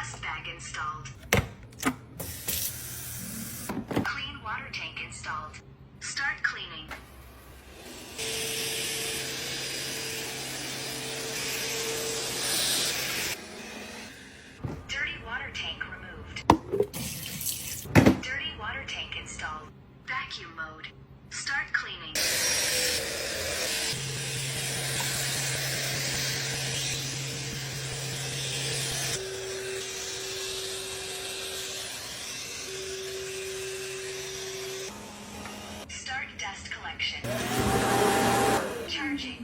Dust bag installed. Clean water tank installed. Start cleaning. Dirty water tank removed. Dirty water tank installed. Vacuum mode. Start cleaning. Start dust collection. Charging.